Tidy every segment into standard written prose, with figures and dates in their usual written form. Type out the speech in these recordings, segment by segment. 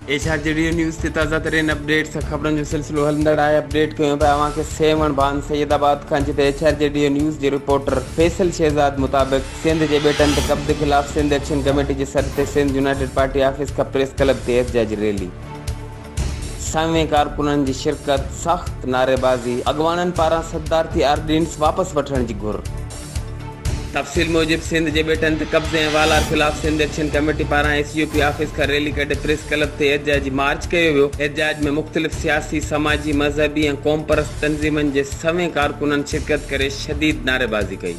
HRJDO news ते ताज़ा तरीन अपडेट सां ख़बरनि जो सिलसिलो हलंदड़ आहे। अपडेट कयूं पिया अव्हांखे सेवण बांध सैयदाबाद खां, जिते HRJDO न्यूज़ जे रिपोर्टर फैसल शहज़ाद मुताबिक़ सिंध जे बेटनि ते कब्ज़े ख़िलाफ़ सिंध एक्शन कमेटी जे सर ते सिंध यूनाइटेड पार्टी ऑफिस खां प्रेस क्लब ते एहतजाजी रैली। सावे कारकुननि जी शिरकत, सख़्त नारेबाज़ी, अॻवाननि पारां सदारती ऑर्डिनेंस वापसि वठण जी घुर। तफ़सील मूजिब सिंध जे बेटनि ते कब्ज़े ऐं वालार ख़िलाफ़ सिंध एक्शन कमेटी पारां SUP ऑफिस खां रैली कढे प्रेस क्लब ते एहतजाजी मार्च कयो वियो। एहतजाज में मुख़्तलिफ़ सियासी, समाजी, मज़हबी ऐं क़ौम परस्त तंज़ीमनि जे सवे कारकुननि शिरकत करे शदीद नारेबाज़ी कई।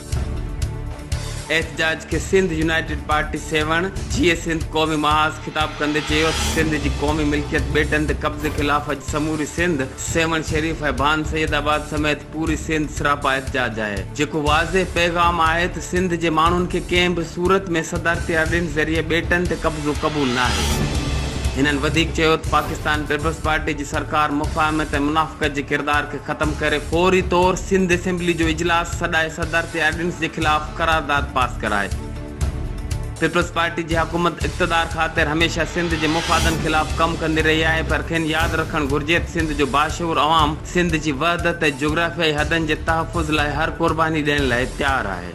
एहतजाज के सिंध यूनाइटेड पार्टी सेवण जीए सिंध क़ौमी महाज़ खिताब कंदे चयो, सिंध जी क़ौमी मिल्कियत बेटनि ते कब्ज़े ख़िलाफ़ अॼु समूरी सिंध, सेवण शरीफ़ ऐं बांध सैयदाबाद समेत पूरी सिंध सरापा एहतजाज आहे, जेको वाज़े पैगाम आहे त सिंध जे माण्हुनि खे कंहिं बि सूरत में सदारती ऑर्डिनेंस ज़रिए बेटनि ते कब्ज़ो क़बूल न आहे। हिननि वधीक चयो त पाकिस्तान पीपल्स पार्टी जी सरकार मुफ़ाहमत ऐं मुनाफ़क़त जे किरदार खे ख़त्म करे फौरी तौर सिंध असेंबली जो इजलास सॾाए सदारती ऑर्डिनेंस जे ख़िलाफ़ करारदाद पास कराए। पीपल्स पार्टी जी हुकूमत इक़्तिदार ख़ातिर हमेशह सिंध जे मुफ़ादनि ख़िलाफ़ कमु कंदी रही आहे, पर खेनि यादि रखणु घुरिजे त सिंध जो बाशऊर अवाम सिंध जी वहदत ऐं जोग्राफियाई हदनि जे तहफ़ुज़ लाइ हर क़ुर्बानी ॾियण लाइ तयारु आहे।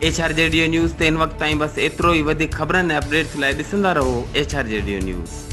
HRJDO न्यूज़ ते हिन वक़्त ताईं बस एतिरो ई। वधीक ख़बरनि ऐं अपडेट्स लाइ ॾिसंदा रहो HRJDO न्यूज़।